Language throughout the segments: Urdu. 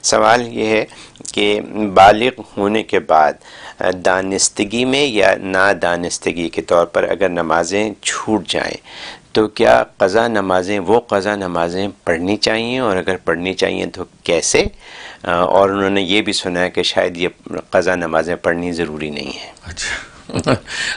سوال یہ ہے کہ بالغ ہونے کے بعد دانستگی میں یا نادانستگی کے طور پر اگر نمازیں چھوٹ جائیں تو کیا قضا نمازیں وہ قضا نمازیں پڑھنی چاہیے، اور اگر پڑھنی چاہیے تو کیسے؟ اور انہوں نے یہ بھی سنا ہے کہ شاید یہ قضا نمازیں پڑھنی ضروری نہیں ہیں۔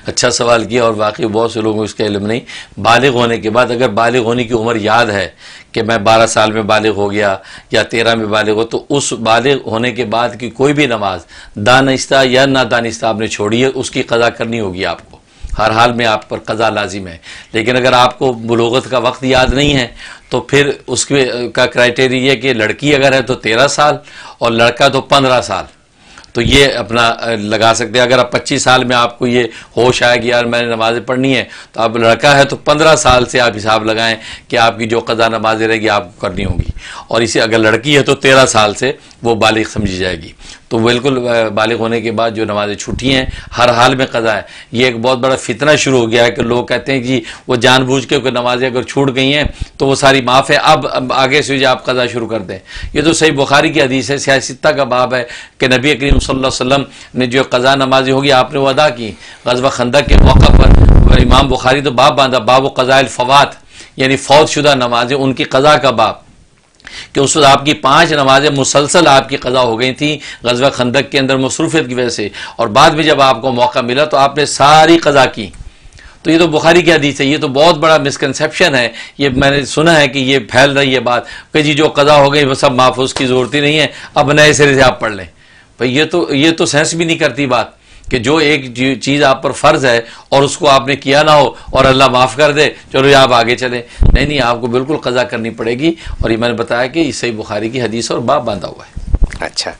اچھا سوال کیا، اور واقعی بہت سے لوگوں کو اس کا علم نہیں۔ بالغ ہونے کے بعد اگر بالغ ہونے کی عمر یاد ہے کہ میں 12 سال میں بالغ ہو گیا یا 13 میں بالغ ہو، تو اس بالغ ہونے کے بعد کی کوئی بھی نماز دانستہ یا نادانستہ آپ نے چھوڑی ہے، اس کی قضا کرنی ہوگی آپ کو، ہر حال میں آپ پر قضا لازم ہے۔ لیکن اگر آپ کو بلوغت کا وقت یاد نہیں ہے تو پھر اس کا کرائٹیریا یہ کہ لڑکی اگر ہے تو 13 سال اور لڑکا تو 15 سال، تو یہ اپنا لگا سکتے ہیں۔ اگر آپ 25 سال میں آپ کو یہ ہوش آئے کہ یار میں نے نمازیں پڑھنی ہے، تو آپ لڑکا ہے تو 15 سال سے آپ حساب لگائیں کہ آپ کی جو قضا نمازیں رہے گی آپ کو کرنی ہوگی، اور اسی اگر لڑکی ہے تو 13 سال سے وہ بالغ سمجھی جائے گی۔ تو بالکل بالغ ہونے کے بعد جو نمازیں چھوٹی ہیں ہر حال میں قضا ہے۔ یہ ایک بہت بڑا فتنہ شروع ہو گیا ہے کہ لوگ کہتے ہیں کہ وہ جان بوجھ کے نمازیں اگر چھوٹ گئی ہیں تو وہ ساری معاف ہے، اب آگے سے آپ قضا شروع کر دیں۔ یہ تو صحیح بخاری کی حدیث ہے، سیاستہ کا باب ہے کہ نبی کریم صلی اللہ علیہ وسلم نے جو قضا نمازیں ہوگی آپ نے وہ ادا کی۔ غزوہ خندق کے موقع پر امام بخاری تو باب باندھا، باب قضاء الفوات، یعنی فوت شدہ نمازیں ان کی قضا کا باب، کہ اس وقت آپ کی 5 نمازیں مسلسل آپ کی قضا ہو گئی تھیں غزوہ خندق کے اندر مصروفیت کی وجہ سے، اور بعد میں جب آپ کو موقع ملا تو آپ نے ساری قضا کی۔ تو یہ تو بخاری کی حدیث ہے۔ یہ تو بہت بڑا مسکنسیپشن ہے، یہ میں نے سنا ہے کہ یہ پھیل رہی ہے بات کہ جی جو قضا ہو گئی وہ سب محفوظ کی ضرورت ہی نہیں ہے، اب نئے سرے سے آپ پڑھ لیں۔ بھئی یہ تو سینس بھی نہیں کرتی بات کہ جو ایک چیز آپ پر فرض ہے اور اس کو آپ نے کیا نہ ہو اور اللہ معاف کر دے، چلو یہ آپ آگے چلیں۔ نہیں، آپ کو بالکل قضا کرنی پڑے گی، اور یہ میں نے بتایا کہ یہ صحیح بخاری کی حدیث اور باب باندھا ہوا ہے۔ اچھا۔